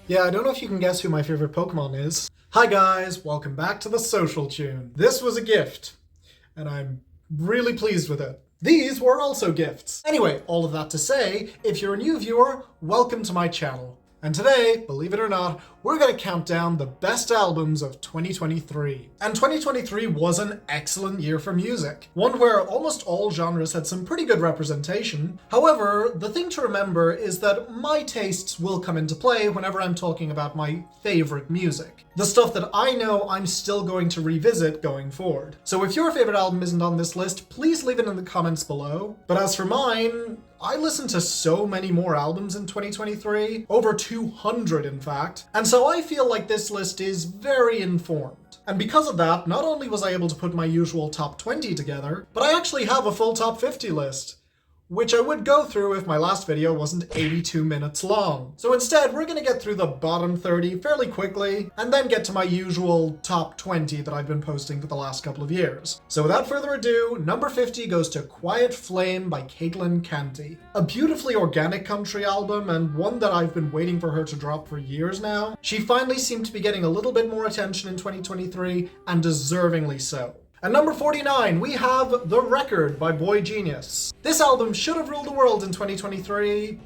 Yeah, I don't know if you can guess who my favorite Pokemon is. Hi guys, welcome back to the Social Tune. This was a gift, and I'm really pleased with it. These were also gifts. Anyway, all of that to say, if you're a new viewer, welcome to my channel. And today, believe it or not, we're gonna count down the best albums of 2023. And 2023 was an excellent year for music. One where almost all genres had some pretty good representation. However, the thing to remember is that my tastes will come into play whenever I'm talking about my favorite music. The stuff that I know I'm still going to revisit going forward. So if your favorite album isn't on this list, please leave it in the comments below. But as for mine, I listened to so many more albums in 2023, over 200 in fact, and so I feel like this list is very informed. And because of that, not only was I able to put my usual top 20 together, but I actually have a full top 50 list, which I would go through if my last video wasn't 82 minutes long. So instead, we're gonna get through the bottom 30 fairly quickly, and then get to my usual top 20 that I've been posting for the last couple of years. So without further ado, number 50 goes to Quiet Flame by CACTI. A beautifully organic country album, and one that I've been waiting for her to drop for years now. She finally seemed to be getting a little bit more attention in 2023, and deservingly so. At number 49, we have The Record by Boy Genius. This album should have ruled the world in 2023.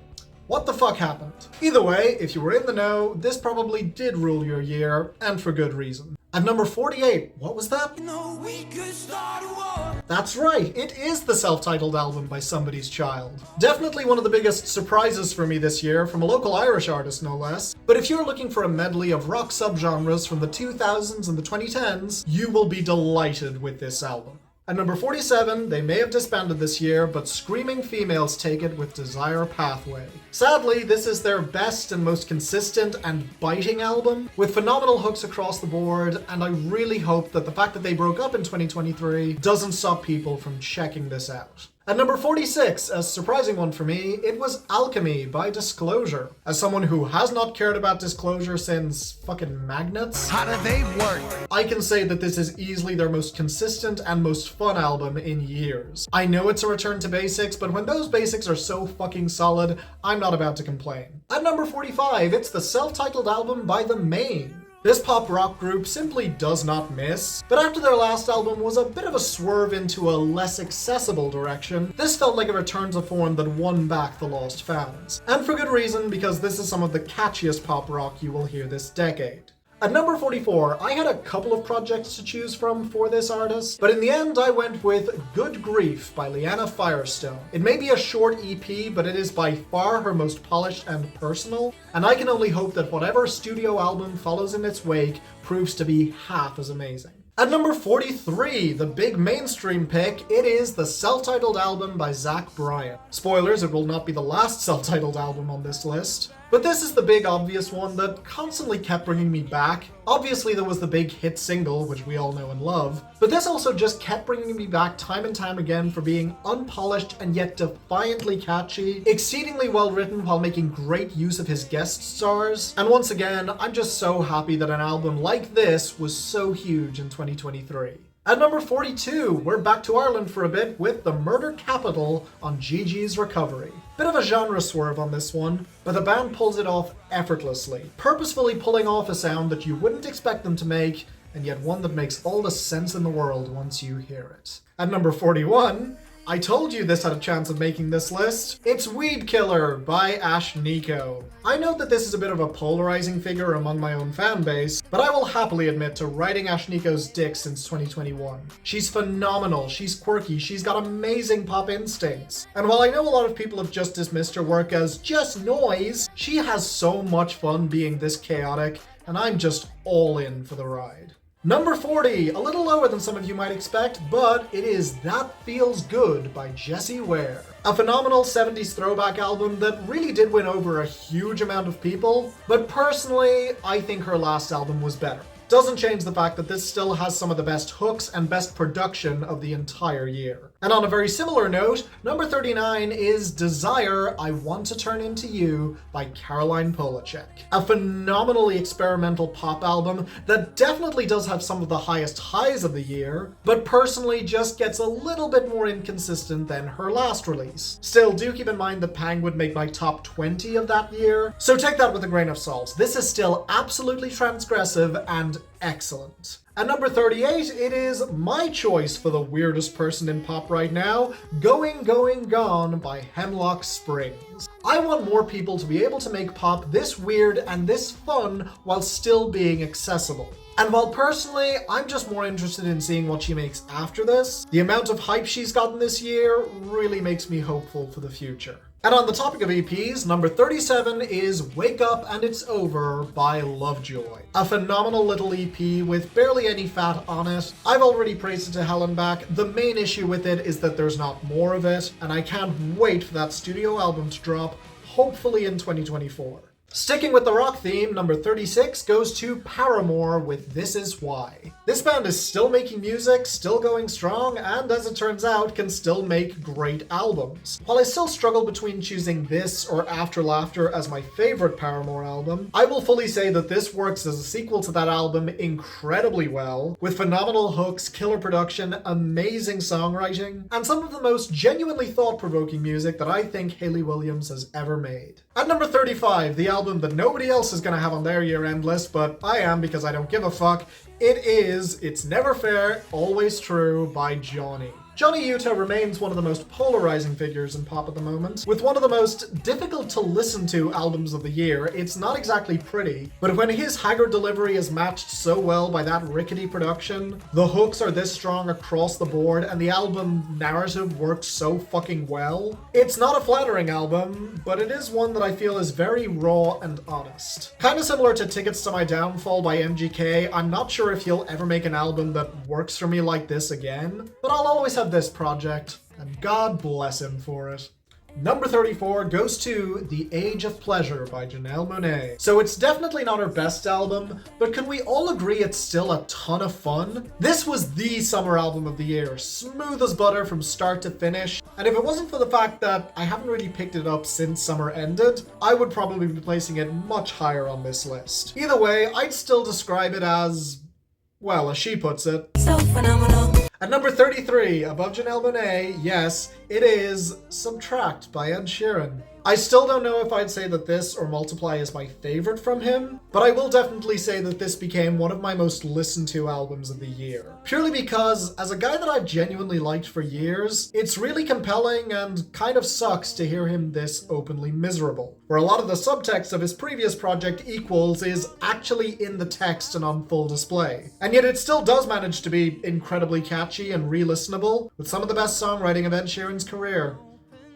What the fuck happened? Either way, if you were in the know, this probably did rule your year, and for good reason. At number 48, what was that? You know, we could start a war. That's right, it is the self-titled album by Somebody's Child. Definitely one of the biggest surprises for me this year, from a local Irish artist no less. But if you're looking for a medley of rock subgenres from the 2000s and the 2010s, you will be delighted with this album. At number 47, they may have disbanded this year, but Screaming Females take it with Desire Pathway. Sadly, this is their best and most consistent and biting album, with phenomenal hooks across the board, and I really hope that the fact that they broke up in 2023 doesn't stop people from checking this out. At number 46, a surprising one for me, it was Alchemy by Disclosure. As someone who has not cared about Disclosure since fucking Magnets, how do they work? I can say that this is easily their most consistent and most fun album in years. I know it's a return to basics, but when those basics are so fucking solid, I'm not about to complain. At number 45, it's the self-titled album by The Maine. This pop rock group simply does not miss, but after their last album was a bit of a swerve into a less accessible direction, this felt like a return to form that won back the lost fans. And for good reason, because this is some of the catchiest pop rock you will hear this decade. At number 44, I had a couple of projects to choose from for this artist, but in the end I went with Good Grief by Leanna Firestone. It may be a short EP, but it is by far her most polished and personal, and I can only hope that whatever studio album follows in its wake proves to be half as amazing. At number 43, the big mainstream pick, it is the self-titled album by Zach Bryan. Spoilers, it will not be the last self-titled album on this list. But this is the big obvious one that constantly kept bringing me back. Obviously there was the big hit single, which we all know and love, but this also just kept bringing me back time and time again for being unpolished and yet defiantly catchy, exceedingly well written while making great use of his guest stars. And once again, I'm just so happy that an album like this was so huge in 2023. At number 42, we're back to Ireland for a bit with The Murder Capital on Gigi's Recovery. Bit of a genre swerve on this one, but the band pulls it off effortlessly, purposefully pulling off a sound that you wouldn't expect them to make, and yet one that makes all the sense in the world once you hear it. At number 41, I told you this had a chance of making this list. It's Weed Killer by Ashnikko. I know that this is a bit of a polarizing figure among my own fan base, but I will happily admit to riding Ashnikko's dick since 2021. She's phenomenal, she's quirky, she's got amazing pop instincts. And while I know a lot of people have just dismissed her work as just noise, she has so much fun being this chaotic, and I'm just all in for the ride. Number 40, a little lower than some of you might expect, but it is That Feels Good by Jessie Ware. A phenomenal 70s throwback album that really did win over a huge amount of people, but personally, I think her last album was better. Doesn't change the fact that this still has some of the best hooks and best production of the entire year. And on a very similar note, number 39 is Desire, I Want to Turn Into You by Caroline Polachek. A phenomenally experimental pop album that definitely does have some of the highest highs of the year, but personally just gets a little bit more inconsistent than her last release. Still, do keep in mind that Pang would make my top 20 of that year, so take that with a grain of salt. This is still absolutely transgressive and excellent. At number 38, it is my choice for the weirdest person in pop right now, Going, Going, Gone by Hemlock Springs. I want more people to be able to make pop this weird and this fun while still being accessible. And while personally, I'm just more interested in seeing what she makes after this, the amount of hype she's gotten this year really makes me hopeful for the future. And on the topic of EPs, number 37 is Wake Up and It's Over by Lovejoy. A phenomenal little EP with barely any fat on it. I've already praised it to hell and back. The main issue with it is that there's not more of it, and I can't wait for that studio album to drop, hopefully in 2024. Sticking with the rock theme, number 36 goes to Paramore with This Is Why. This band is still making music, still going strong, and as it turns out, can still make great albums. While I still struggle between choosing this or After Laughter as my favorite Paramore album, I will fully say that this works as a sequel to that album incredibly well, with phenomenal hooks, killer production, amazing songwriting, and some of the most genuinely thought-provoking music that I think Hayley Williams has ever made. At number 35, the album that nobody else is going to have on their year-end list, but I am because I don't give a fuck, it is It's Never Fair, Always True by JAWNY. Johnny Utah remains one of the most polarizing figures in pop at the moment. With one of the most difficult to listen to albums of the year, it's not exactly pretty, but when his haggard delivery is matched so well by that rickety production, the hooks are this strong across the board, and the album narrative works so fucking well. It's not a flattering album, but it is one that I feel is very raw and honest. Kinda similar to Tickets to My Downfall by MGK, I'm not sure if he'll ever make an album that works for me like this again, but I'll always have this project, and God bless him for it. Number 34 goes to The Age of Pleasure by Janelle Monáe. So it's definitely not her best album, but can we all agree it's still a ton of fun? This was the summer album of the year, smooth as butter from start to finish, and if it wasn't for the fact that I haven't really picked it up since summer ended, I would probably be placing it much higher on this list. Either way, I'd still describe it as, well, as she puts it, so phenomenal. At number 33, above Janelle Monáe, yes, it is Subtract by Ed Sheeran. I still don't know if I'd say that this or Multiply is my favorite from him, but I will definitely say that this became one of my most listened to albums of the year. Purely because, as a guy that I've genuinely liked for years, it's really compelling and kind of sucks to hear him this openly miserable, where a lot of the subtext of his previous project Equals is actually in the text and on full display. And yet it still does manage to be incredibly catchy and re-listenable, with some of the best songwriting of Ed Sheeran's career.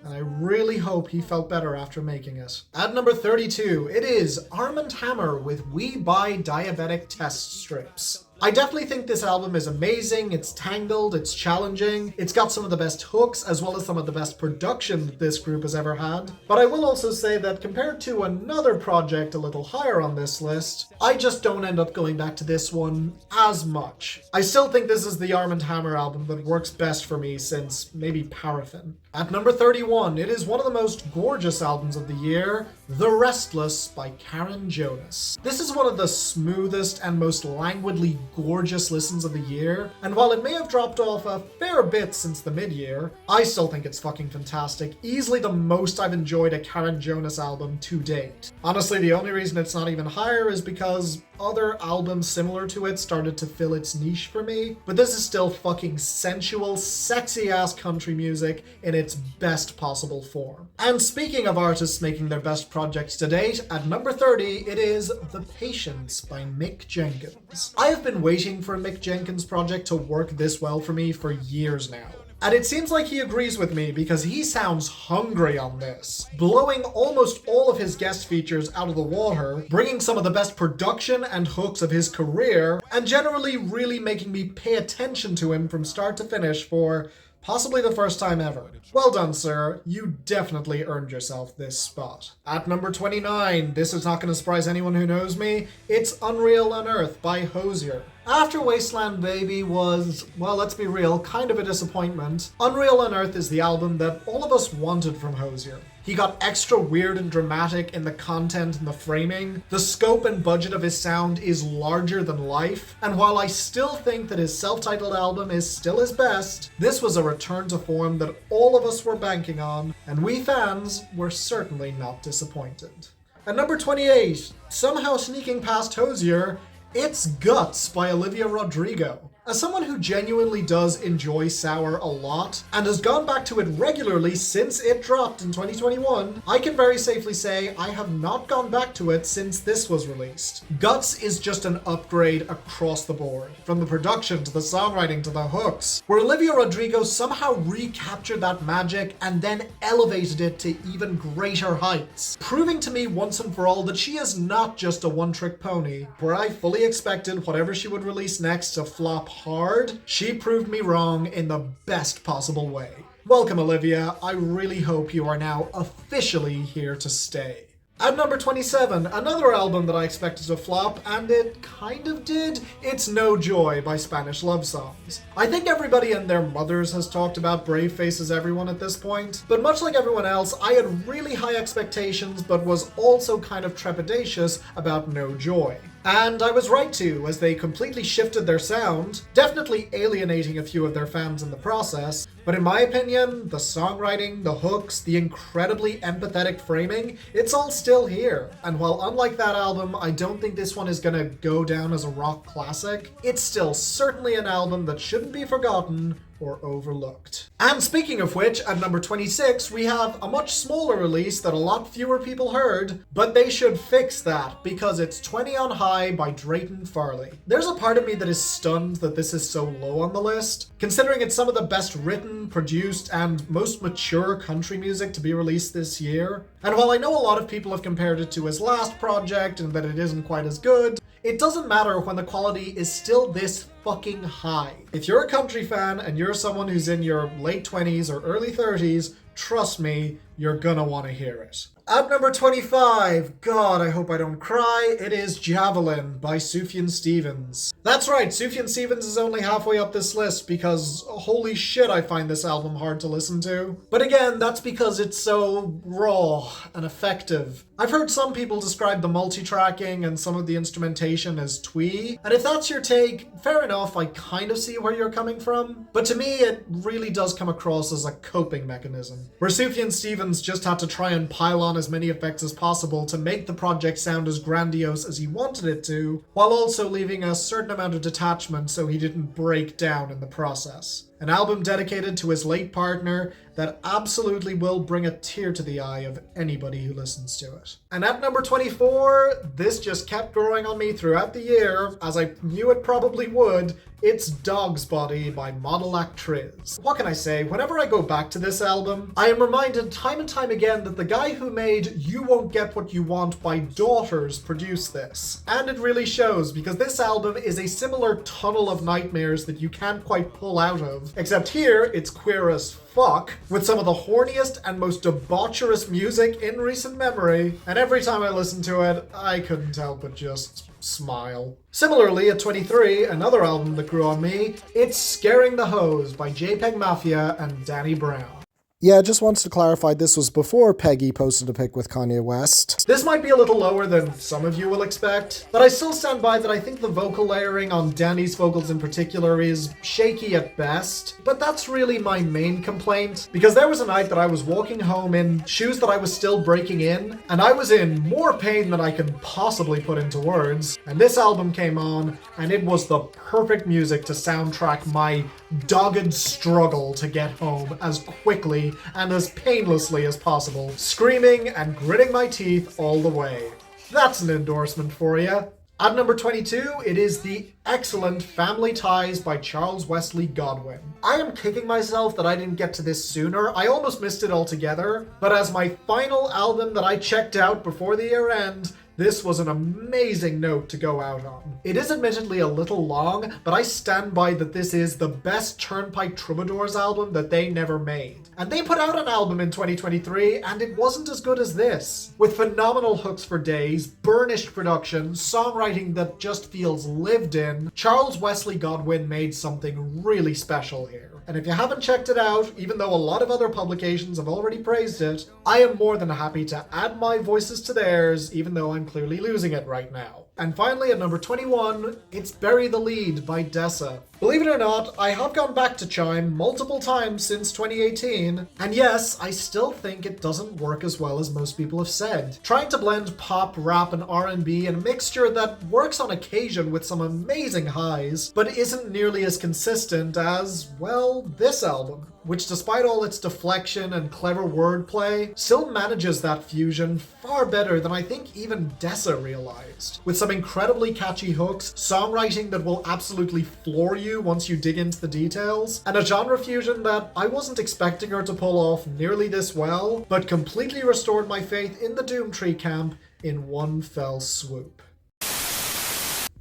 And I really hope he felt better after making it. At number 32, it is Arm & Hammer with We Buy Diabetic Test Strips. I definitely think this album is amazing, it's tangled, it's challenging, it's got some of the best hooks as well as some of the best production that this group has ever had. But I will also say that compared to another project a little higher on this list, I just don't end up going back to this one as much. I still think this is the Arm & Hammer album that works best for me since maybe Paraffin. At number 31, it is one of the most gorgeous albums of the year, The Restless by Karen Jonas. This is one of the smoothest and most languidly gorgeous listens of the year, and while it may have dropped off a fair bit since the mid-year, I still think it's fucking fantastic. Easily the most I've enjoyed a Karen Jonas album to date. Honestly, the only reason it's not even higher is because other albums similar to it started to fill its niche for me, but this is still fucking sensual, sexy-ass country music in its best possible form. And speaking of artists making their best projects to date, at number 30, it is The Patience by Mick Jenkins. I have been waiting for a Mick Jenkins project to work this well for me for years now. And it seems like he agrees with me because he sounds hungry on this, blowing almost all of his guest features out of the water, bringing some of the best production and hooks of his career, and generally really making me pay attention to him from start to finish for Possibly the first time ever. Well done, sir. You definitely earned yourself this spot. At number 29, this is not going to surprise anyone who knows me, it's Unreal Unearth by Hozier. After Wasteland Baby was, well, let's be real, kind of a disappointment, Unreal Unearth is the album that all of us wanted from Hozier. He got extra weird and dramatic in the content and the framing. The scope and budget of his sound is larger than life. And while I still think that his self-titled album is still his best, this was a return to form that all of us were banking on, and we fans were certainly not disappointed. At number 28, somehow sneaking past Hozier, it's Guts by Olivia Rodrigo. As someone who genuinely does enjoy Sour a lot, and has gone back to it regularly since it dropped in 2021, I can very safely say I have not gone back to it since this was released. Guts is just an upgrade across the board, from the production to the songwriting to the hooks, where Olivia Rodrigo somehow recaptured that magic and then elevated it to even greater heights, proving to me once and for all that she is not just a one-trick pony. Where I fully expected whatever she would release next to flop hard, she proved me wrong in the best possible way. Welcome, Olivia. I really hope you are now officially here to stay. At number 27, another album that I expected to flop, and it kind of did, it's No Joy by Spanish Love Songs. I think everybody and their mothers has talked about Brave Faces Everyone at this point, but much like everyone else, I had really high expectations, but was also kind of trepidatious about No Joy. And I was right to, as they completely shifted their sound, definitely alienating a few of their fans in the process, but in my opinion, the songwriting, the hooks, the incredibly empathetic framing, it's all still here. And while unlike that album, I don't think this one is gonna go down as a rock classic, it's still certainly an album that shouldn't be forgotten or overlooked. And speaking of which, at number 26, we have a much smaller release that a lot fewer people heard, but they should fix that, because it's 20 on High by Drayton Farley. There's a part of me that is stunned that this is so low on the list, considering it's some of the best written, produced, and most mature country music to be released this year. And while I know a lot of people have compared it to his last project and that it isn't quite as good, it doesn't matter when the quality is still this fucking high. If you're a country fan and you're someone who's in your late 20s or early 30s, trust me, you're gonna want to hear it. At number 25, God, I hope I don't cry, it is Javelin by Sufjan Stevens. That's right, Sufjan Stevens is only halfway up this list because holy shit I find this album hard to listen to. But again, that's because it's so raw and effective. I've heard some people describe the multi-tracking and some of the instrumentation as twee, and if that's your take, fair enough, I kind of see where you're coming from. But to me, it really does come across as a coping mechanism, where Sufjan Stevens just had to try and pile on as many effects as possible to make the project sound as grandiose as he wanted it to, while also leaving a certain amount of detachment so he didn't break down in the process. An album dedicated to his late partner that absolutely will bring a tear to the eye of anybody who listens to it. And at number 24, this just kept growing on me throughout the year, as I knew it probably would. It's Dogsbody by model Actriz. What can I say? Whenever I go back to this album, I am reminded time and time again that the guy who made You Won't Get What You Want by Daughters produced this. And it really shows, because this album is a similar tunnel of nightmares that you can't quite pull out of, except here it's queer as fuck, with some of the horniest and most debaucherous music in recent memory, and every time I listened to it, I couldn't help but just smile. Similarly, at 23, another album that grew on me, it's Scaring the Hose by JPEG Mafia and Danny Brown. Yeah, just wants to clarify this was before Peggy posted a pic with Kanye West. This might be a little lower than some of you will expect, but I still stand by that I think the vocal layering on Danny's vocals in particular is shaky at best, but that's really my main complaint, because there was a night that I was walking home in shoes that I was still breaking in, and I was in more pain than I could possibly put into words, and this album came on, and it was the perfect music to soundtrack my dogged struggle to get home as quickly and as painlessly as possible, screaming and gritting my teeth all the way. That's an endorsement for you. At number 22, it is the excellent Family Ties by Charles Wesley Godwin. I am kicking myself that I didn't get to this sooner. I almost missed it altogether, but as my final album that I checked out before the year end, this was an amazing note to go out on. It is admittedly a little long, but I stand by that this is the best Turnpike Troubadours album that they never made. And they put out an album in 2023, and it wasn't as good as this. With phenomenal hooks for days, burnished production, songwriting that just feels lived in, Charles Wesley Godwin made something really special here. And if you haven't checked it out, even though a lot of other publications have already praised it, I am more than happy to add my voices to theirs, even though I'm clearly losing it right now. And finally, at number 21, it's Bury the Lead by Dessa. Believe it or not, I have gone back to Chime multiple times since 2018, and yes, I still think it doesn't work as well as most people have said. Trying to blend pop, rap, and R&B in a mixture that works on occasion with some amazing highs, but isn't nearly as consistent as, well, this album, which despite all its deflection and clever wordplay, still manages that fusion far better than I think even Dessa realized. With some incredibly catchy hooks, songwriting that will absolutely floor you once you dig into the details, and a genre fusion that I wasn't expecting her to pull off nearly this well, but completely restored my faith in the Doomtree camp in one fell swoop.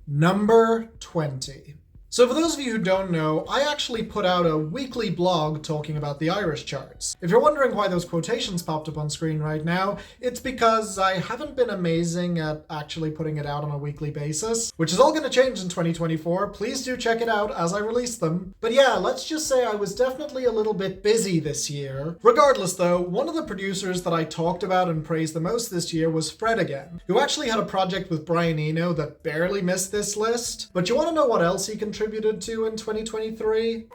Number 20. So for those of you who don't know, I actually put out a weekly blog talking about the Irish charts. If you're wondering why those quotations popped up on screen right now, it's because I haven't been amazing at actually putting it out on a weekly basis, which is all going to change in 2024. Please do check it out as I release them. But yeah, let's just say I was definitely a little bit busy this year. Regardless though, one of the producers that I talked about and praised the most this year was Fred again, who actually had a project with Brian Eno that barely missed this list. But you want to know what else he contributed to in 2023?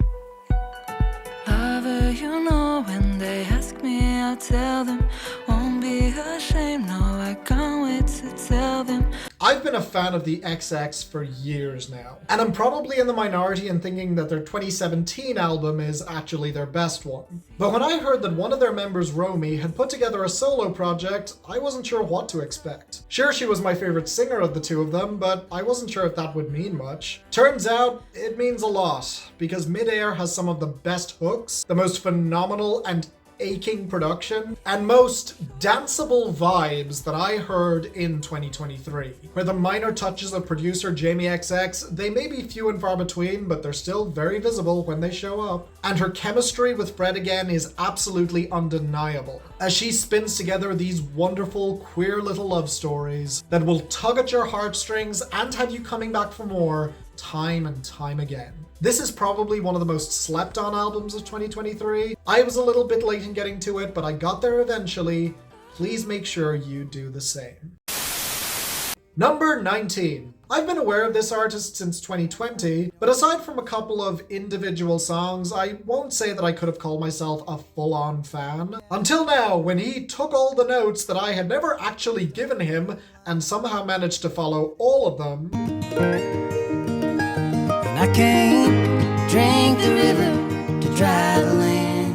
Lover, you know when they ask me, I'll tell them. Won't be ashamed, no, I can't wait to tell them. I've been a fan of the XX for years now, and I'm probably in the minority in thinking that their 2017 album is actually their best one. But when I heard that one of their members, Romy, had put together a solo project, I wasn't sure what to expect. Sure, she was my favorite singer of the two of them, but I wasn't sure if that would mean much. Turns out, it means a lot, because Midair has some of the best hooks, the most phenomenal and aching production, and most danceable vibes that I heard in 2023. Where the minor touches of producer Jamie XX, they may be few and far between, but they're still very visible when they show up. And her chemistry with Fred again is absolutely undeniable, as she spins together these wonderful queer little love stories that will tug at your heartstrings and have you coming back for more time and time again. This is probably one of the most slept on albums of 2023. I was a little bit late in getting to it, but I got there eventually. Please make sure you do the same. Number 19. I've been aware of this artist since 2020, but aside from a couple of individual songs, I won't say that I could have called myself a full-on fan. Until now, when he took all the notes that I had never actually given him and somehow managed to follow all of them. I can't drink the river to dry the land,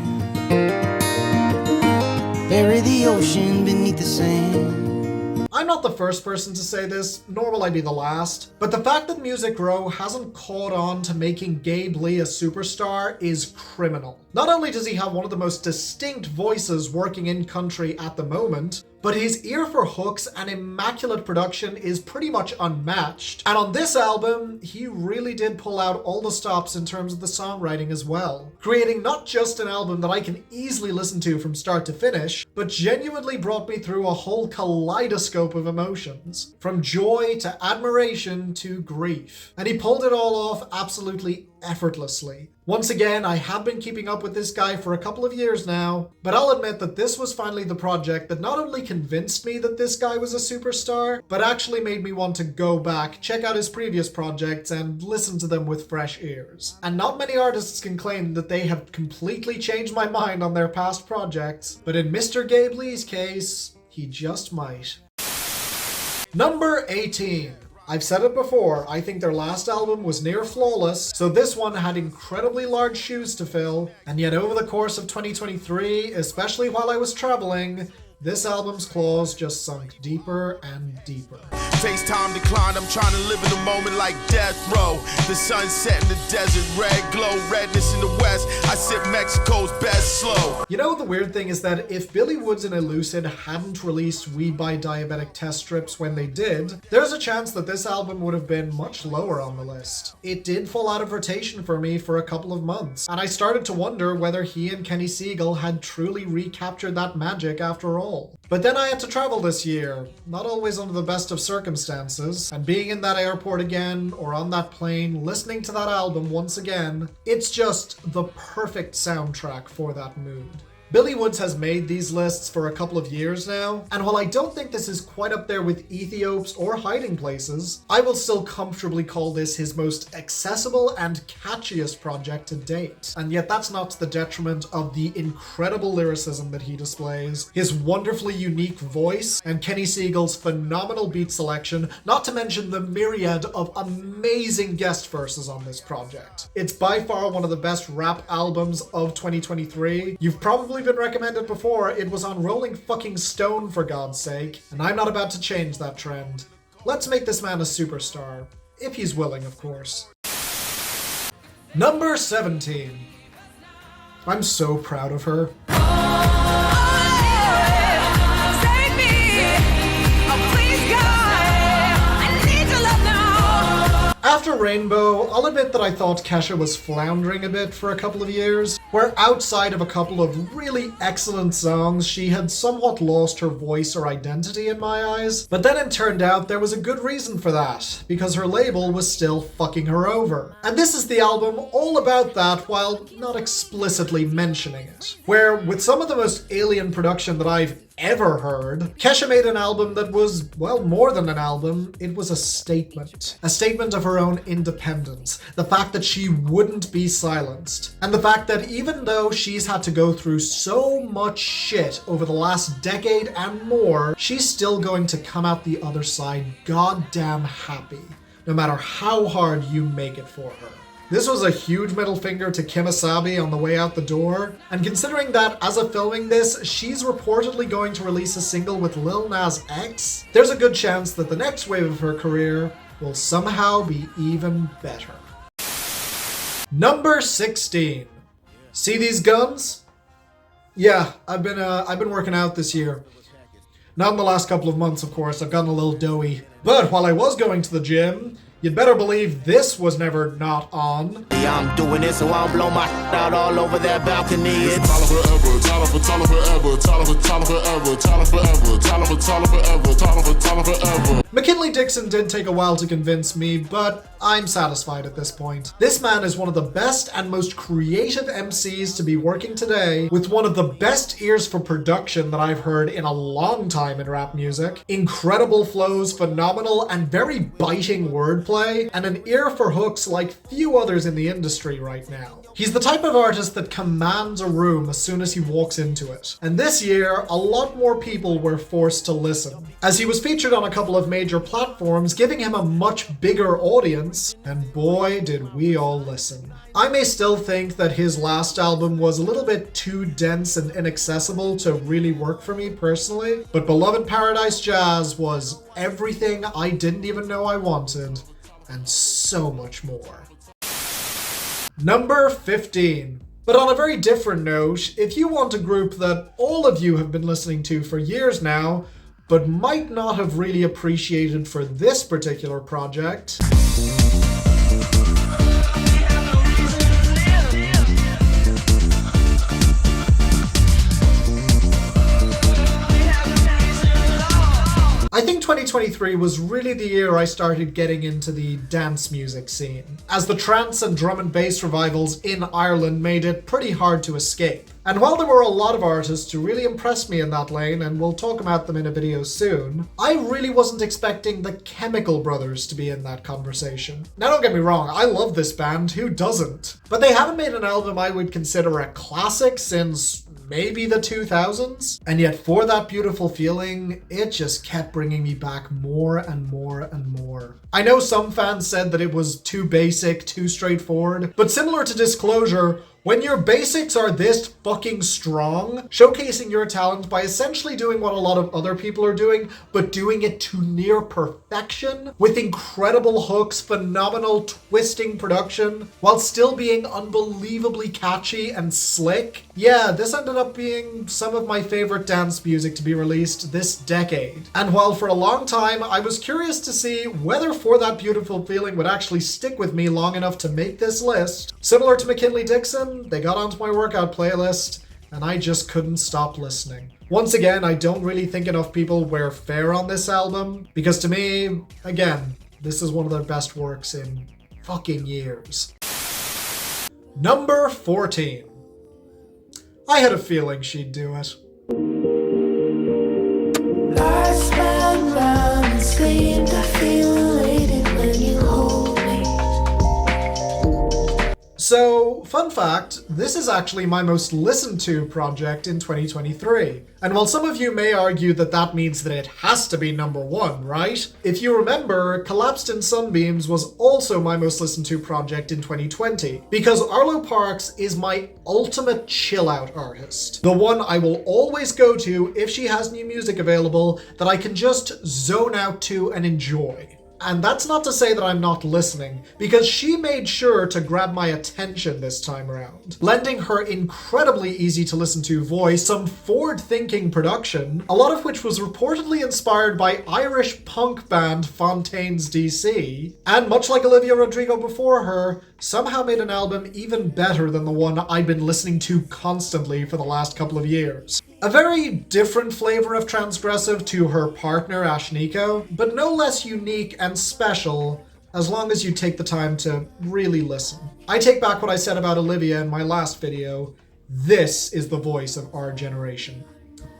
bury the ocean beneath the sand. I'm not the first person to say this, nor will I be the last, but the fact that Music Row hasn't caught on to making Gabe Lee a superstar is criminal. Not only does he have one of the most distinct voices working in country at the moment, but his ear for hooks and immaculate production is pretty much unmatched. And on this album, he really did pull out all the stops in terms of the songwriting as well, creating not just an album that I can easily listen to from start to finish, but genuinely brought me through a whole kaleidoscope of emotions, from joy to admiration to grief. And he pulled it all off absolutely effortlessly. Once again, I have been keeping up with this guy for a couple of years now, but I'll admit that this was finally the project that not only convinced me that this guy was a superstar, but actually made me want to go back, check out his previous projects, and listen to them with fresh ears. And not many artists can claim that they have completely changed my mind on their past projects, but in Mr. Gabe Lee's case, he just might. Number 18. I've said it before, I think their last album was near flawless, so this one had incredibly large shoes to fill, and yet over the course of 2023, especially while I was traveling, this album's claws just sunk deeper and deeper. FaceTime declined, I'm trying to live in the moment like death row. The sunset in the desert, red glow, redness in the west. I sip Mexico's best slow. You know, the weird thing is that if Billy Woods and Elucid hadn't released Weed by Diabetic test strips when they did, there's a chance that this album would have been much lower on the list. It did fall out of rotation for me for a couple of months, and I started to wonder whether he and Kenny Siegel had truly recaptured that magic after all. But then I had to travel this year, not always under the best of circumstances, and being in that airport again, or on that plane, listening to that album once again, it's just the perfect soundtrack for that mood. Billy Woods has made these lists for a couple of years now, and while I don't think this is quite up there with Ethiope's or Hiding Places, I will still comfortably call this his most accessible and catchiest project to date. And yet that's not to the detriment of the incredible lyricism that he displays, his wonderfully unique voice, and Kenny Siegel's phenomenal beat selection, not to mention the myriad of amazing guest verses on this project. It's by far one of the best rap albums of 2023. You've probably been recommended before. It was on Rolling fucking Stone, for God's sake, and I'm not about to change that trend. Let's make this man a superstar. If he's willing, of course. Number 17. I'm so proud of her. After Rainbow, I'll admit that I thought Kesha was floundering a bit for a couple of years, where outside of a couple of really excellent songs, she had somewhat lost her voice or identity in my eyes. But then it turned out there was a good reason for that, because her label was still fucking her over. And this is the album all about that while not explicitly mentioning it. Where, with some of the most alien production that I've ever heard, Kesha made an album that was, well, more than an album. It was a statement. A statement of her own independence. The fact that she wouldn't be silenced. And the fact that even though she's had to go through so much shit over the last decade and more, she's still going to come out the other side goddamn happy, no matter how hard you make it for her. This was a huge middle finger to Kim Asabi on the way out the door, and considering that as of filming this, she's reportedly going to release a single with Lil Nas X, there's a good chance that the next wave of her career will somehow be even better. Number 16. See these guns? Yeah, I've been working out this year. Not in the last couple of months, of course. I've gotten a little doughy. But while I was going to the gym, you'd better believe this was never not on. Yeah, I'm doing it so I don't blow my out all over that balcony. It's forever. McKinley Dixon did take a while to convince me, but I'm satisfied at this point. This man is one of the best and most creative MCs to be working today, with one of the best ears for production that I've heard in a long time in rap music. Incredible flows, phenomenal and very biting wordplay, and an ear for hooks like few others in the industry right now. He's the type of artist that commands a room as soon as he walks into it. And this year, a lot more people were forced to listen, as he was featured on a couple of major platforms, giving him a much bigger audience, and boy did we all listen. I may still think that his last album was a little bit too dense and inaccessible to really work for me personally, but Beloved Paradise Jazz was everything I didn't even know I wanted, and so much more. Number 15. But on a very different note, if you want a group that all of you have been listening to for years now, but might not have really appreciated for this particular project, I think 2023 was really the year I started getting into the dance music scene, as the trance and drum and bass revivals in Ireland made it pretty hard to escape. And while there were a lot of artists who really impressed me in that lane, and we'll talk about them in a video soon, I really wasn't expecting the Chemical Brothers to be in that conversation. Now don't get me wrong, I love this band, who doesn't? But they haven't made an album I would consider a classic since maybe the 2000s, and yet for that beautiful feeling, it just kept bringing me back more and more and more. I know some fans said that it was too basic, too straightforward, but similar to Disclosure, When your basics are this fucking strong, showcasing your talent by essentially doing what a lot of other people are doing, but doing it to near perfection, with incredible hooks, phenomenal twisting production, while still being unbelievably catchy and slick. Yeah, this ended up being some of my favorite dance music to be released this decade. And while for a long time I was curious to see whether For That Beautiful Feeling would actually stick with me long enough to make this list, similar to McKinley Dixon, they got onto my workout playlist, and I just couldn't stop listening. Once again, I don't really think enough people wear fair on this album, because to me, again, this is one of their best works in fucking years. Number 14. I had a feeling she'd do it. I spun round and screamed, I feel elated when you hold me. So, fun fact, this is actually my most listened to project in 2023. And while some of you may argue that that means that it has to be number 1, right? If you remember, Collapsed in Sunbeams was also my most listened to project in 2020, because Arlo Parks is my ultimate chill-out artist. The one I will always go to if she has new music available that I can just zone out to and enjoy. And that's not to say that I'm not listening, because she made sure to grab my attention this time around, lending her incredibly easy to listen to voice, some forward-thinking production, a lot of which was reportedly inspired by Irish punk band Fontaines DC, and much like Olivia Rodrigo before her, somehow made an album even better than the one I'd been listening to constantly for the last couple of years. A very different flavor of transgressive to her partner Ashniko, but no less unique and special as long as you take the time to really listen. I take back what I said about Olivia in my last video. This is the voice of our generation.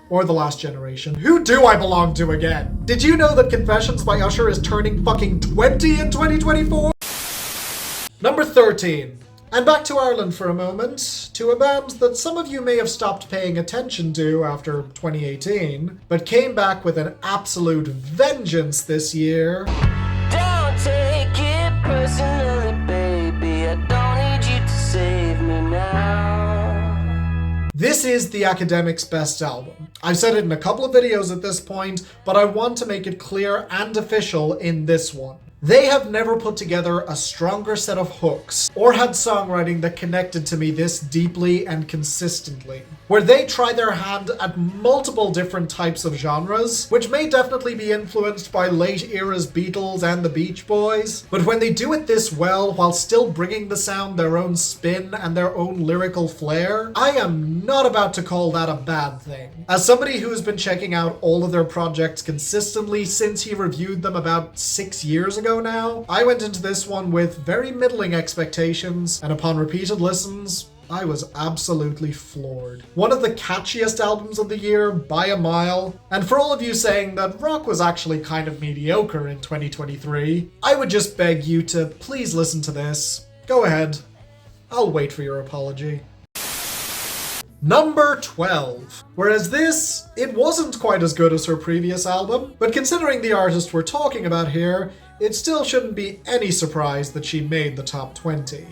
Or the last generation. Who do I belong to again? Did you know that Confessions by Usher is turning fucking 20 in 2024? Number 13. And back to Ireland for a moment, to a band that some of you may have stopped paying attention to after 2018, but came back with an absolute vengeance this year. Don't take it personally, baby. I don't need you to save me now. This is The Academic's best album. I've said it in a couple of videos at this point, but I want to make it clear and official in this one. They have never put together a stronger set of hooks, or had songwriting that connected to me this deeply and consistently, where they try their hand at multiple different types of genres, which may definitely be influenced by late era's Beatles and the Beach Boys, but when they do it this well while still bringing the sound their own spin and their own lyrical flair, I am not about to call that a bad thing. As somebody who has been checking out all of their projects consistently since he reviewed them about 6 years ago now, I went into this one with very middling expectations, and upon repeated listens, I was absolutely floored. One of the catchiest albums of the year by a mile, and for all of you saying that rock was actually kind of mediocre in 2023, I would just beg you to please listen to this. Go ahead. I'll wait for your apology. Number 12. Whereas this, it wasn't quite as good as her previous album, but considering the artist we're talking about here, it still shouldn't be any surprise that she made the top 20.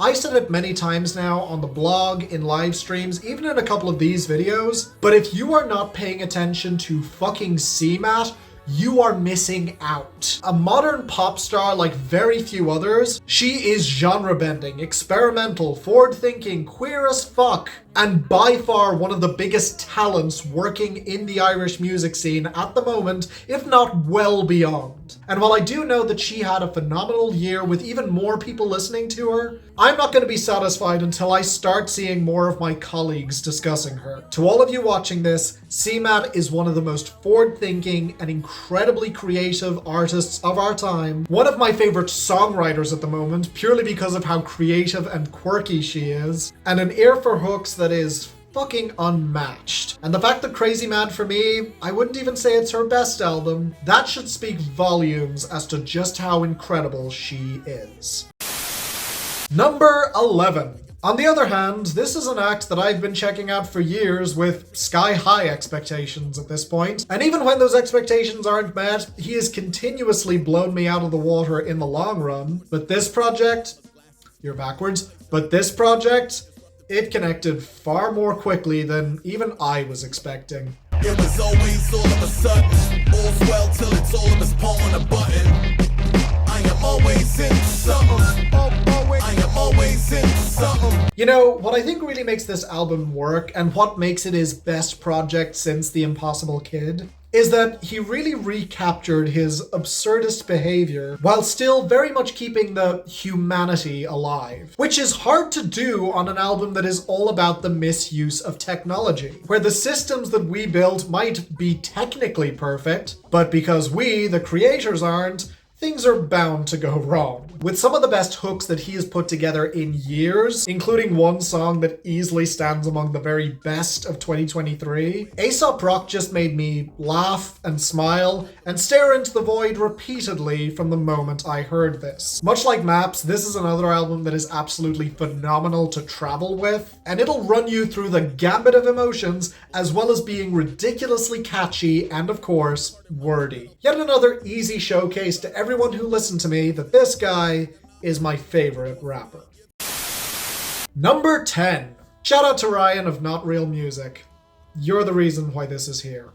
I said it many times now on the blog, in live streams, even in a couple of these videos, but if you are not paying attention to fucking CMAT, you are missing out. A modern pop star like very few others, she is genre-bending, experimental, forward-thinking, queer as fuck, and by far one of the biggest talents working in the Irish music scene at the moment, if not well beyond. And while I do know that she had a phenomenal year with even more people listening to her, I'm not going to be satisfied until I start seeing more of my colleagues discussing her. To all of you watching this, CMAT is one of the most forward-thinking and incredibly creative artists of our time, one of my favorite songwriters at the moment, purely because of how creative and quirky she is, and an ear for hooks that is fucking unmatched. And the fact that Crazymad for me, I wouldn't even say it's her best album, that should speak volumes as to just how incredible she is. Number 11. On the other hand, this is an act that I've been checking out for years with sky-high expectations at this point, and even when those expectations aren't met, he has continuously blown me out of the water in the long run. But this project, you're backwards, but this project, it connected far more quickly than even I was expecting. It was always all of a sudden. All's well till it's all of us pulling a button. I am always into something. I am always into something. You know, what I think really makes this album work, and what makes it his best project since The Impossible Kid, is that he really recaptured his absurdist behavior while still very much keeping the humanity alive. Which is hard to do on an album that is all about the misuse of technology, where the systems that we built might be technically perfect, but because we, the creators, aren't, things are bound to go wrong. With some of the best hooks that he has put together in years, including one song that easily stands among the very best of 2023, Aesop Rock just made me laugh and smile and stare into the void repeatedly from the moment I heard this. Much like Maps, this is another album that is absolutely phenomenal to travel with, and it'll run you through the gambit of emotions as well as being ridiculously catchy and, of course, wordy. Yet another easy showcase to everyone who listened to me that this guy is my favorite rapper. Number 10. Shout out to Ryan of Not Real Music. You're the reason why this is here.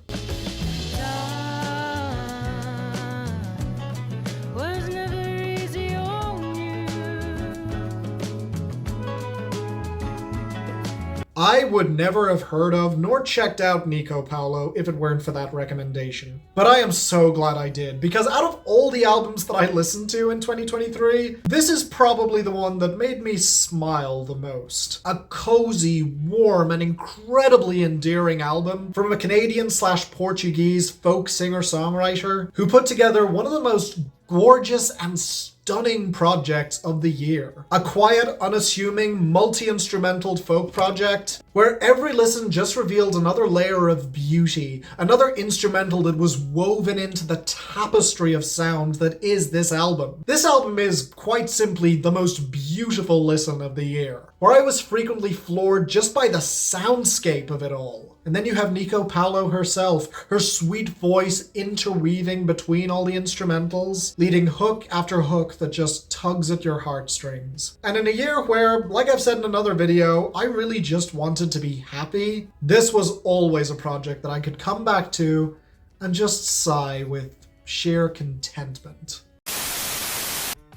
I would never have heard of nor checked out Nico Paolo if it weren't for that recommendation. But I am so glad I did, because out of all the albums that I listened to in 2023, this is probably the one that made me smile the most. A cozy, warm, and incredibly endearing album from a Canadian/Portuguese folk singer-songwriter who put together one of the most gorgeous and stunning projects of the year. A quiet, unassuming, multi-instrumental folk project where every listen just revealed another layer of beauty, another instrumental that was woven into the tapestry of sound that is this album. This album is quite simply the most beautiful listen of the year, where I was frequently floored just by the soundscape of it all. And then you have Nico Paolo herself, her sweet voice interweaving between all the instrumentals, leading hook after hook that just tugs at your heartstrings. And in a year where, like I've said in another video, I really just wanted to be happy, this was always a project that I could come back to and just sigh with sheer contentment.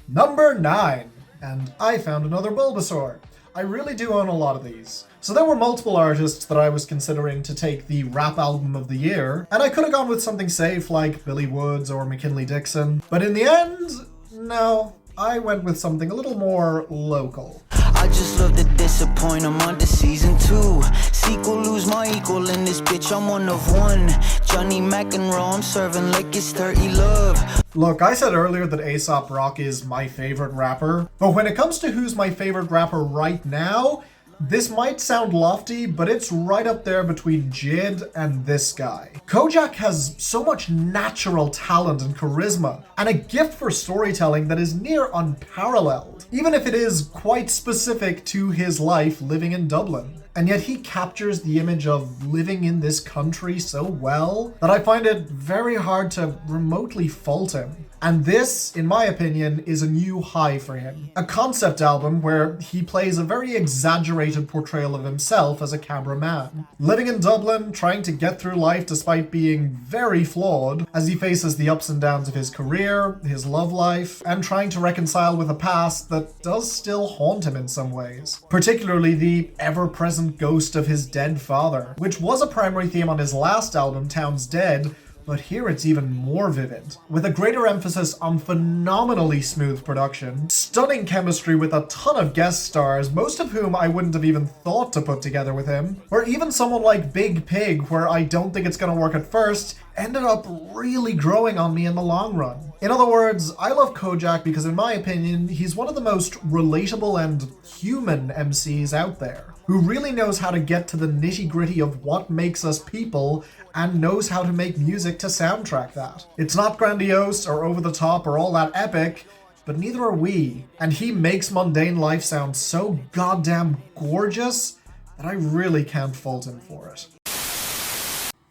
Number 9. And I found another Bulbasaur. I really do own a lot of these. So there were multiple artists that I was considering to take the rap album of the year, and I could have gone with something safe like Billy Woods or McKinley Dixon, but in the end, no, I went with something a little more local. I just love to disappoint, I'm on to season 2. Sequel, lose my equal in this bitch, I'm one of one. Johnny McEnroe, I'm serving like it's 30 love. Look, I said earlier that Aesop Rock is my favorite rapper, but when it comes to who's my favorite rapper right now, this might sound lofty, but it's right up there between Jid and this guy. Kojak has so much natural talent and charisma, and a gift for storytelling that is near unparalleled, even if it is quite specific to his life living in Dublin. And yet he captures the image of living in this country so well that I find it very hard to remotely fault him. And this, in my opinion, is a new high for him. A concept album where he plays a very exaggerated portrayal of himself as a cameraman. Living in Dublin, trying to get through life despite being very flawed, as he faces the ups and downs of his career, his love life, and trying to reconcile with a past that does still haunt him in some ways. Particularly the ever-present ghost of his dead father, which was a primary theme on his last album, Town's Dead, but here it's even more vivid, with a greater emphasis on phenomenally smooth production, stunning chemistry with a ton of guest stars, most of whom I wouldn't have even thought to put together with him, or even someone like Big Pig, where I don't think it's gonna work at first, ended up really growing on me in the long run. In other words, I love Kojak because in my opinion, he's one of the most relatable and human MCs out there, who really knows how to get to the nitty-gritty of what makes us people and knows how to make music to soundtrack that. It's not grandiose or over the top or all that epic, but neither are we. And he makes mundane life sound so goddamn gorgeous that I really can't fault him for it.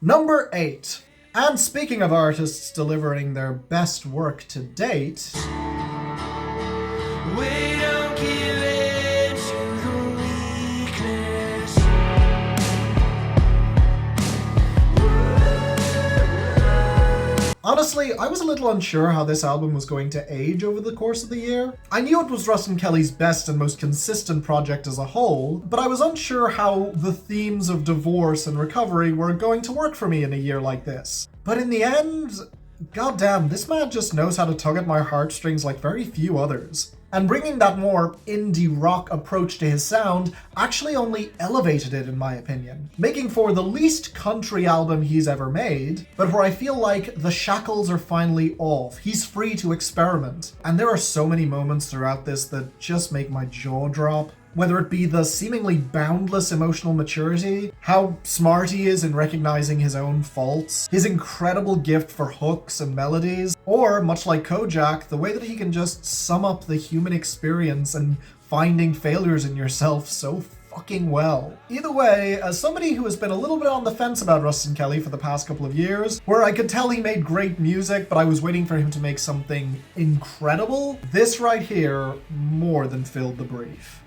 Number 8. And speaking of artists delivering their best work to date, We don't give in to the weakness. honestly, I was a little unsure how this album was going to age over the course of the year. I knew it was Rustin Kelly's best and most consistent project as a whole, but I was unsure how the themes of divorce and recovery were going to work for me in a year like this. But in the end, goddamn, this man just knows how to tug at my heartstrings like very few others. And bringing that more indie rock approach to his sound actually only elevated it, in my opinion, making for the least country album he's ever made, but where I feel like the shackles are finally off. He's free to experiment. And there are so many moments throughout this that just make my jaw drop. Whether it be the seemingly boundless emotional maturity, how smart he is in recognizing his own faults, his incredible gift for hooks and melodies, or, much like Kojak, the way that he can just sum up the human experience and finding failures in yourself so fucking well. Either way, as somebody who has been a little bit on the fence about Rustin Kelly for the past couple of years, where I could tell he made great music, but I was waiting for him to make something incredible, this right here more than filled the brief.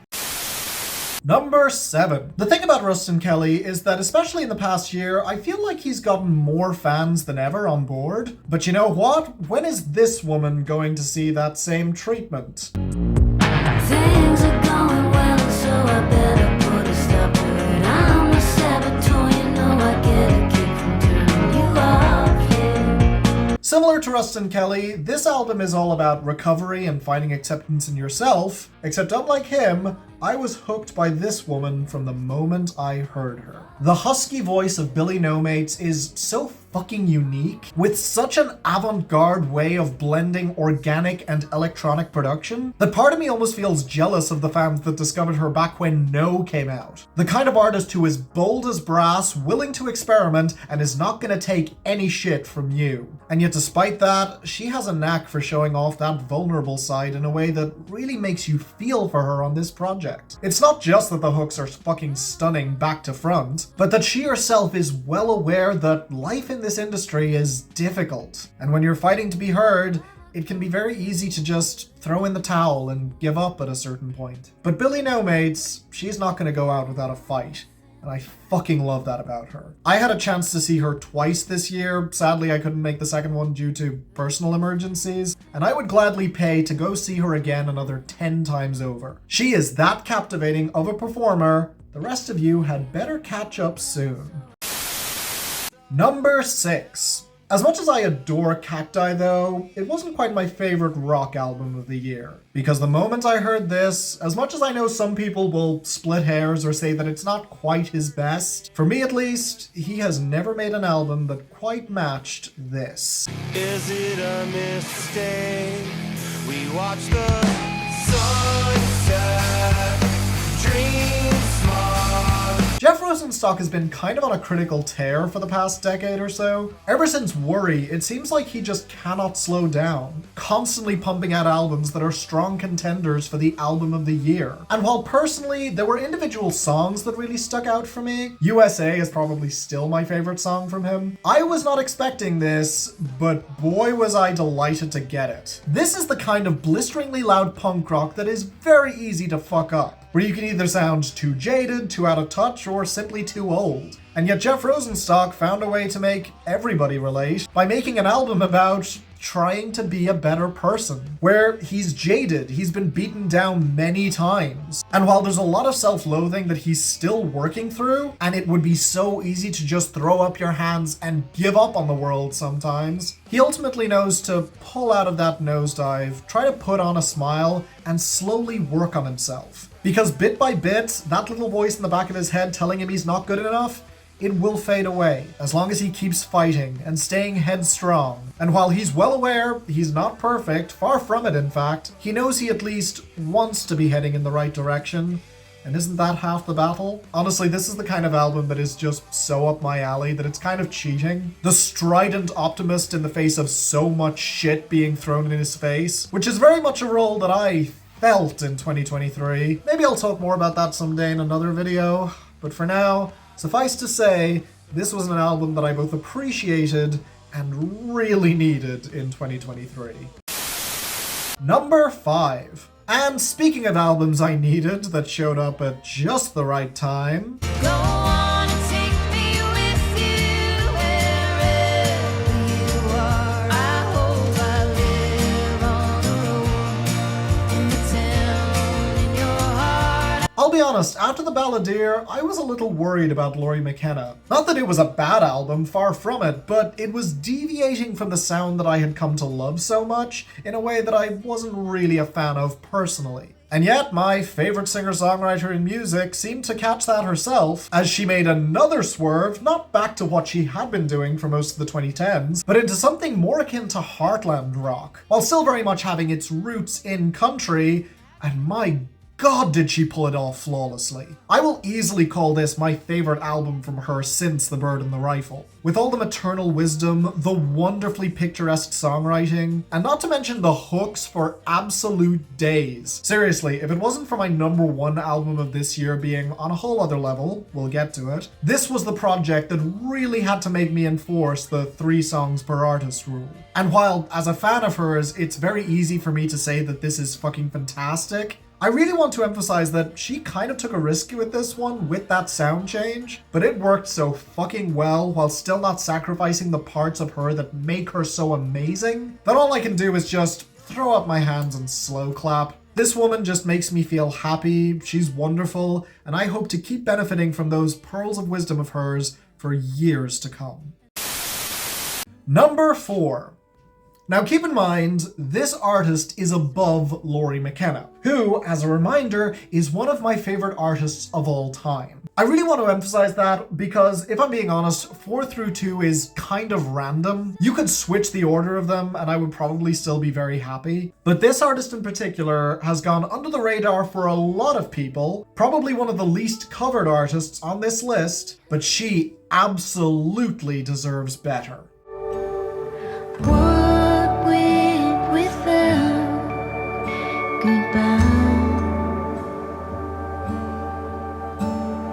Number 7. The thing about Rustin Kelly is that, especially in the past year, I feel like he's gotten more fans than ever on board. But you know what? When is this woman going to see that same treatment? Things are going well, so I better put a stop to it. I'm a saboteur, you know I get a kick from turning you off, yeah. Similar to Rustin Kelly, this album is all about recovery and finding acceptance in yourself, except unlike him, I was hooked by this woman from the moment I heard her. The husky voice of Billy Nomates is so fucking unique, with such an avant-garde way of blending organic and electronic production, that part of me almost feels jealous of the fans that discovered her back when No came out. The kind of artist who is bold as brass, willing to experiment, and is not gonna take any shit from you. And yet despite that, she has a knack for showing off that vulnerable side in a way that really makes you feel for her on this project. It's not just that the hooks are fucking stunning back to front, but that she herself is well aware that life in this industry is difficult. And when you're fighting to be heard, it can be very easy to just throw in the towel and give up at a certain point. But Billy Nomates, she's not gonna go out without a fight. And I fucking love that about her. I had a chance to see her twice this year. Sadly, I couldn't make the second one due to personal emergencies. And I would gladly pay to go see her again another 10 times over. She is that captivating of a performer. The rest of you had better catch up soon. Number 6. As much as I adore CACTI though, it wasn't quite my favorite rock album of the year. Because the moment I heard this, as much as I know some people will split hairs or say that it's not quite his best, for me at least, he has never made an album that quite matched this. Is it a mistake? We watch the sunset, dream smart. Jeff Rosenstock has been kind of on a critical tear for the past decade or so. Ever since Worry, it seems like he just cannot slow down, constantly pumping out albums that are strong contenders for the album of the year. And while personally, there were individual songs that really stuck out for me, USA is probably still my favorite song from him, I was not expecting this, but boy was I delighted to get it. This is the kind of blisteringly loud punk rock that is very easy to fuck up, where you can either sound too jaded, too out of touch, or simply too old. And yet Jeff Rosenstock found a way to make everybody relate by making an album about trying to be a better person, where he's jaded, he's been beaten down many times. And while there's a lot of self-loathing that he's still working through, and it would be so easy to just throw up your hands and give up on the world sometimes, he ultimately knows to pull out of that nosedive, try to put on a smile, and slowly work on himself. Because bit by bit, that little voice in the back of his head telling him he's not good enough, it will fade away, as long as he keeps fighting and staying headstrong. And while he's well aware he's not perfect, far from it in fact, he knows he at least wants to be heading in the right direction, And isn't that half the battle? Honestly, this is the kind of album that is just so up my alley that it's kind of cheating. The strident optimist in the face of so much shit being thrown in his face, which is very much a role that I felt in 2023. Maybe I'll talk more about that someday in another video, but for now, suffice to say, this was an album that I both appreciated and really needed in 2023. Number 5. And speaking of albums I needed that showed up at just the right time, Go on and take me with you wherever you are. I hope I live on the road, in the town, in your heart. I'll be honest, after The Balladeer, I was a little worried about Lori McKenna. Not that it was a bad album, far from it, but it was deviating from the sound that I had come to love so much in a way that I wasn't really a fan of personally. And yet, my favorite singer-songwriter in music seemed to catch that herself, as she made another swerve, not back to what she had been doing for most of the 2010s, but into something more akin to heartland rock, while still very much having its roots in country, and my God, did she pull it off flawlessly. I will easily call this my favorite album from her since The Bird and the Rifle. With all the maternal wisdom, the wonderfully picturesque songwriting, and not to mention the hooks for absolute days. Seriously, if it wasn't for my number 1 album of this year being on a whole other level, we'll get to it, this was the project that really had to make me enforce the 3 songs per artist rule. And while, as a fan of hers, it's very easy for me to say that this is fucking fantastic, I really want to emphasize that she kind of took a risk with this one with that sound change, but it worked so fucking well while still not sacrificing the parts of her that make her so amazing that all I can do is just throw up my hands and slow clap. This woman just makes me feel happy, she's wonderful, and I hope to keep benefiting from those pearls of wisdom of hers for years to come. Number 4. Now keep in mind, this artist is above Lori McKenna, who, as a reminder, is one of my favorite artists of all time. I really want to emphasize that because, if I'm being honest, 4 through 2 is kind of random. You could switch the order of them and I would probably still be very happy. But this artist in particular has gone under the radar for a lot of people, probably one of the least covered artists on this list, but she absolutely deserves better. What went without goodbye?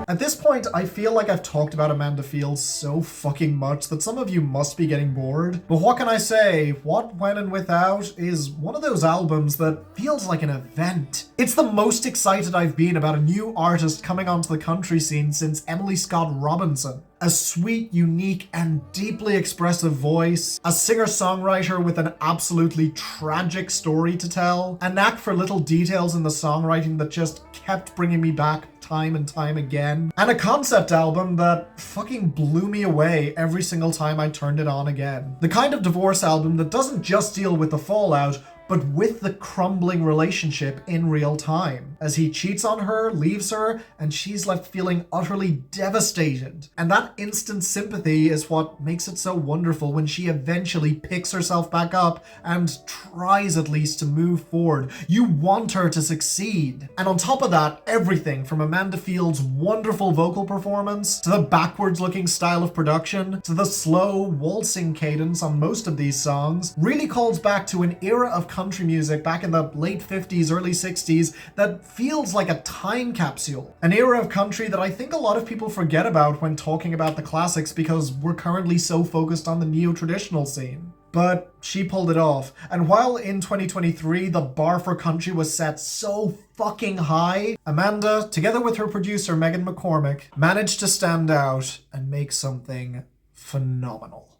At this point, I feel like I've talked about Amanda Fields so fucking much that some of you must be getting bored. But what can I say? What When and Without is one of those albums that feels like an event. It's the most excited I've been about a new artist coming onto the country scene since Emily Scott Robinson. A sweet, unique, and deeply expressive voice, a singer-songwriter with an absolutely tragic story to tell, a knack for little details in the songwriting that just kept bringing me back time and time again, and a concept album that fucking blew me away every single time I turned it on again. The kind of divorce album that doesn't just deal with the fallout, but with the crumbling relationship in real time, as he cheats on her, leaves her, and she's left feeling utterly devastated. And that instant sympathy is what makes it so wonderful when she eventually picks herself back up and tries at least to move forward. You want her to succeed. And on top of that, everything from Amanda Fields' wonderful vocal performance, to the backwards looking style of production, to the slow, waltzing cadence on most of these songs, really calls back to an era of country music back in the late 50s, early 60s that feels like a time capsule. An era of country that I think a lot of people forget about when talking about the classics because we're currently so focused on the neo-traditional scene. But she pulled it off. And while in 2023 the bar for country was set so fucking high, Amanda, together with her producer Megan McCormick, managed to stand out and make something phenomenal.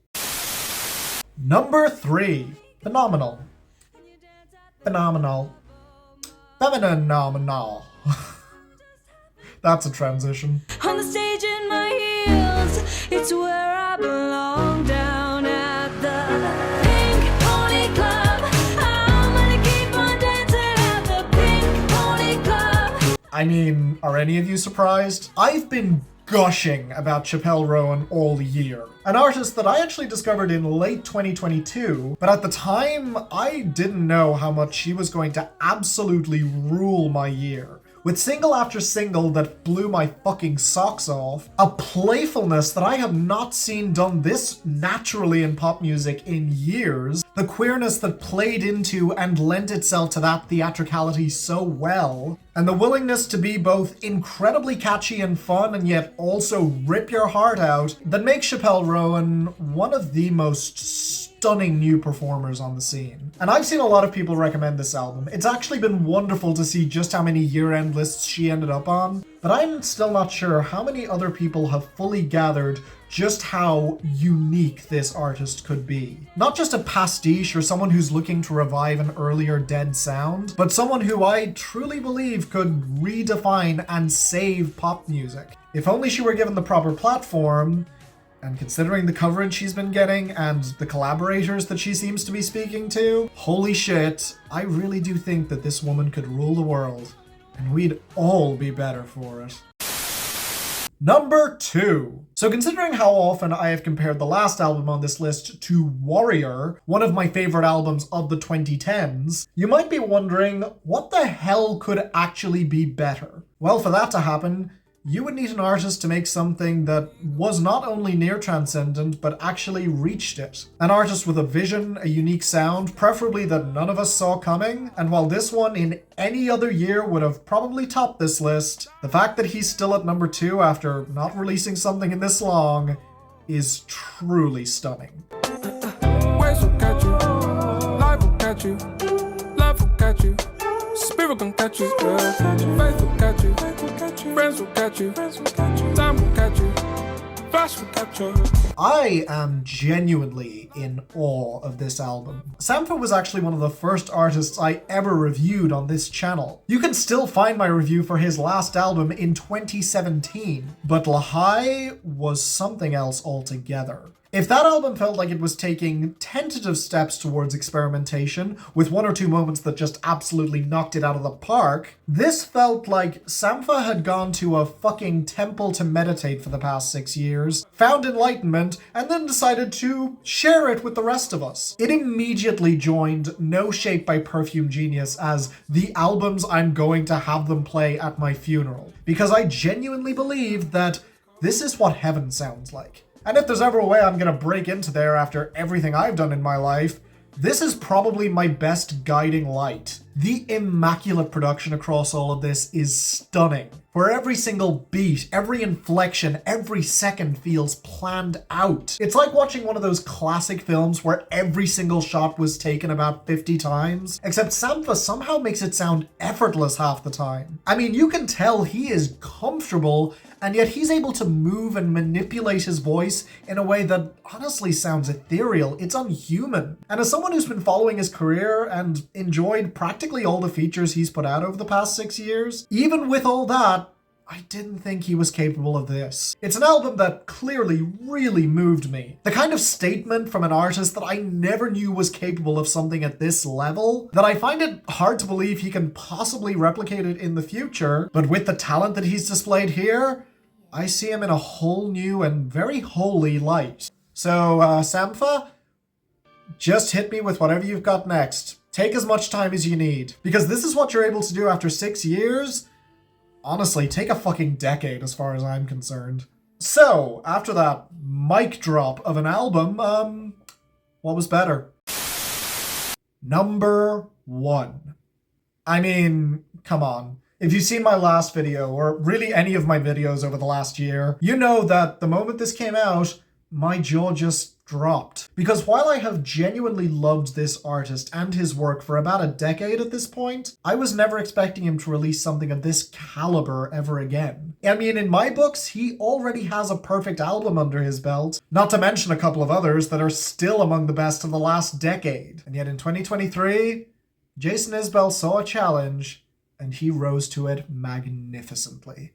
Number 3. Phenomenal. Phenomenal. Phenomenal. That's a transition. On the stage in my heels, it's where I belong, down at the Pink Pony Club. I'm gonna keep on dancing at the Pink Pony Club. I mean, are any of you surprised? I've been gushing about Chappelle Rowan all year. An artist that I actually discovered in late 2022, but at the time, I didn't know how much she was going to absolutely rule my year. with single after single that blew my fucking socks off, a playfulness that I have not seen done this naturally in pop music in years, the queerness that played into and lent itself to that theatricality so well, and the willingness to be both incredibly catchy and fun and yet also rip your heart out, that makes Chappelle Rowan one of the most stunning new performers on the scene. And I've seen a lot of people recommend this album. It's actually been wonderful to see just how many year-end lists she ended up on, but I'm still not sure how many other people have fully gathered just how unique this artist could be. Not just a pastiche or someone who's looking to revive an earlier dead sound, but someone who I truly believe could redefine and save pop music. If only she were given the proper platform, and considering the coverage she's been getting and the collaborators that she seems to be speaking to, holy shit, I really do think that this woman could rule the world, and we'd all be better for it. Number 2. So considering how often I have compared the last album on this list to Warrior, one of my favorite albums of the 2010s, you might be wondering, what the hell could actually be better? Well, for that to happen, you would need an artist to make something that was not only near transcendent, but actually reached it. An artist with a vision, a unique sound, preferably that none of us saw coming, and while this one in any other year would have probably topped this list, the fact that he's still at number 2 after not releasing something in this long is truly stunning. Ways will catch you, life will catch you, love will catch you, spirit gon' catch you, faith will catch you, friends will catch you, time will catch you, flash will catch you. I am genuinely in awe of this album. Sampha was actually one of the first artists I ever reviewed on this channel. You can still find my review for his last album in 2017, but Lahai was something else altogether. If that album felt like it was taking tentative steps towards experimentation, with 1 or 2 moments that just absolutely knocked it out of the park, this felt like Sampha had gone to a fucking temple to meditate for the past 6 years, found enlightenment, and then decided to share it with the rest of us. It immediately joined No Shape by Perfume Genius as the albums I'm going to have them play at my funeral, because I genuinely believe that this is what heaven sounds like. And if there's ever a way I'm gonna break into there after everything I've done in my life, this is probably my best guiding light. The immaculate production across all of this is stunning. Where every single beat, every inflection, every second feels planned out. It's like watching one of those classic films where every single shot was taken about 50 times, except Sampha somehow makes it sound effortless half the time. I mean, you can tell he is comfortable, and yet he's able to move and manipulate his voice in a way that honestly sounds ethereal. It's unhuman. And as someone who's been following his career and enjoyed practically all the features he's put out over the past 6 years, even with all that, I didn't think he was capable of this. It's an album that clearly really moved me. The kind of statement from an artist that I never knew was capable of something at this level, that I find it hard to believe he can possibly replicate it in the future, but with the talent that he's displayed here, I see him in a whole new and very holy light. So, Sampha, just hit me with whatever you've got next. Take as much time as you need, because this is what you're able to do after 6 years. Honestly, take a fucking decade as far as I'm concerned. So, after that mic drop of an album, what was better? Number 1. I mean, come on. If you've seen my last video, or really any of my videos over the last year, you know that the moment this came out, my jaw just dropped. Because while I have genuinely loved this artist and his work for about a decade at this point, I was never expecting him to release something of this caliber ever again. I mean, in my books, he already has a perfect album under his belt, not to mention a couple of others that are still among the best of the last decade. And yet in 2023, Jason Isbell saw a challenge, and he rose to it magnificently.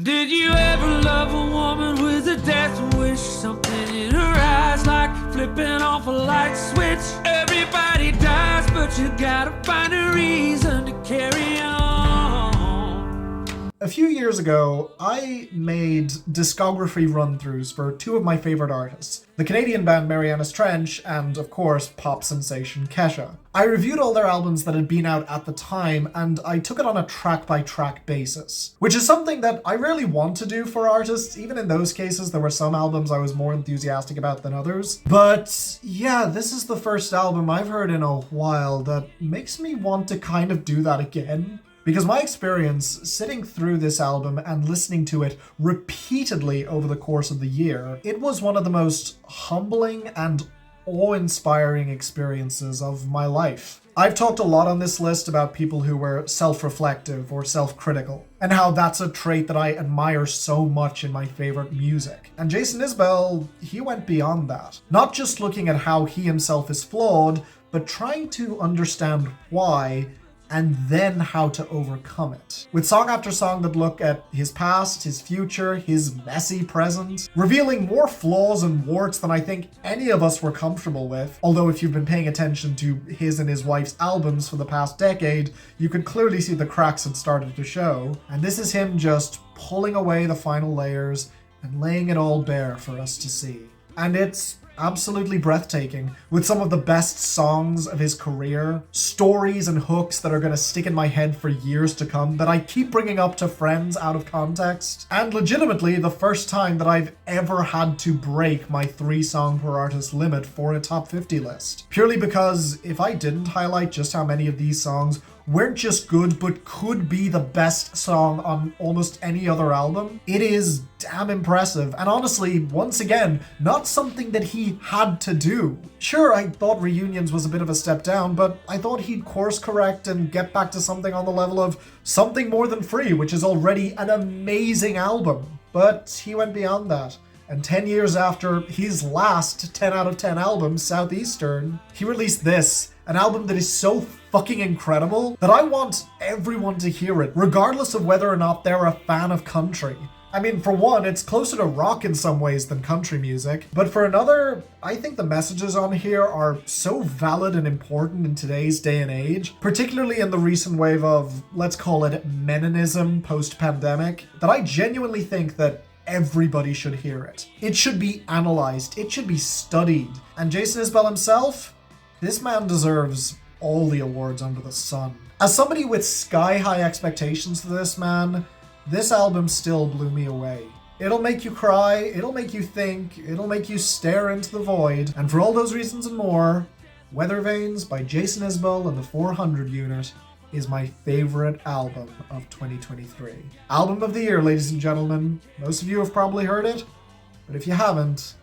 Did you ever love a woman with a death wish? Something in her eyes like flipping off a light switch. Everybody dies, but you gotta find a reason to carry on. A few years ago, I made discography run-throughs for two of my favorite artists, the Canadian band Marianas Trench and, of course, pop sensation Kesha. I reviewed all their albums that had been out at the time, and I took it on a track-by-track basis, which is something that I rarely want to do for artists. Even in those cases, there were some albums I was more enthusiastic about than others. But yeah, this is the first album I've heard in a while that makes me want to kind of do that again. Because my experience sitting through this album and listening to it repeatedly over the course of the year, it was one of the most humbling and awe-inspiring experiences of my life. I've talked a lot on this list about people who were self-reflective or self-critical, and how that's a trait that I admire so much in my favorite music. And Jason Isbell, he went beyond that. Not just looking at how he himself is flawed, but trying to understand why and then how to overcome it. With song after song that look at his past, his future, his messy present, revealing more flaws and warts than I think any of us were comfortable with. Although if you've been paying attention to his and his wife's albums for the past decade, you could clearly see the cracks had started to show. And this is him just pulling away the final layers and laying it all bare for us to see. And it's absolutely breathtaking, with some of the best songs of his career, stories and hooks that are going to stick in my head for years to come that I keep bringing up to friends out of context, and legitimately the first time that I've ever had to break my 3-song per artist limit for a top 50 list. Purely because if I didn't highlight just how many of these songs weren't just good, but could be the best song on almost any other album, it is damn impressive. And honestly, once again, not something that he had to do. Sure, I thought Reunions was a bit of a step down, but I thought he'd course correct and get back to something on the level of Something More Than Free, which is already an amazing album. But he went beyond that. And 10 years after his last 10 out of 10 album, Southeastern, he released this, an album that is so fucking incredible that I want everyone to hear it, regardless of whether or not they're a fan of country. I mean, for one, it's closer to rock in some ways than country music, but for another, I think the messages on here are so valid and important in today's day and age, particularly in the recent wave of, let's call it, Meninism post-pandemic, that I genuinely think that everybody should hear it. It should be analyzed, it should be studied. And Jason Isbell himself, this man deserves all the awards under the sun. As somebody with sky-high expectations for this man, this album still blew me away. It'll make you cry, it'll make you think, it'll make you stare into the void, and for all those reasons and more, Weather Vanes by Jason Isbell and the 400 Unit is my favorite album of 2023. Album of the year, ladies and gentlemen. Most of you have probably heard it, but if you haven't,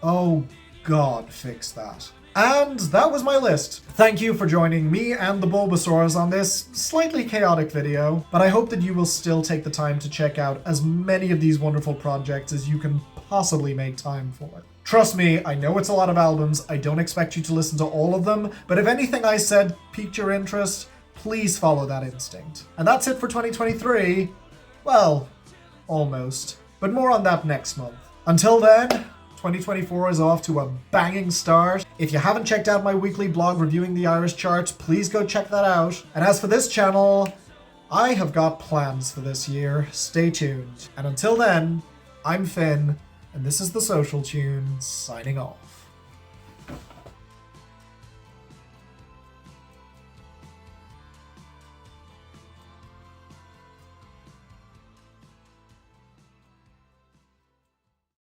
oh God, fix that. And that was my list. Thank you for joining me and the Bulbasaurs on this slightly chaotic video, but I hope that you will still take the time to check out as many of these wonderful projects as you can possibly make time for. Trust me, I know it's a lot of albums, I don't expect you to listen to all of them, but if anything I said piqued your interest, please follow that instinct. And that's it for 2023. Well, almost. But more on that next month. Until then, 2024 is off to a banging start. If you haven't checked out my weekly blog reviewing the Irish charts, please go check that out. And as for this channel, I have got plans for this year. Stay tuned. And until then, I'm Finn, and this is The Social Tune, signing off.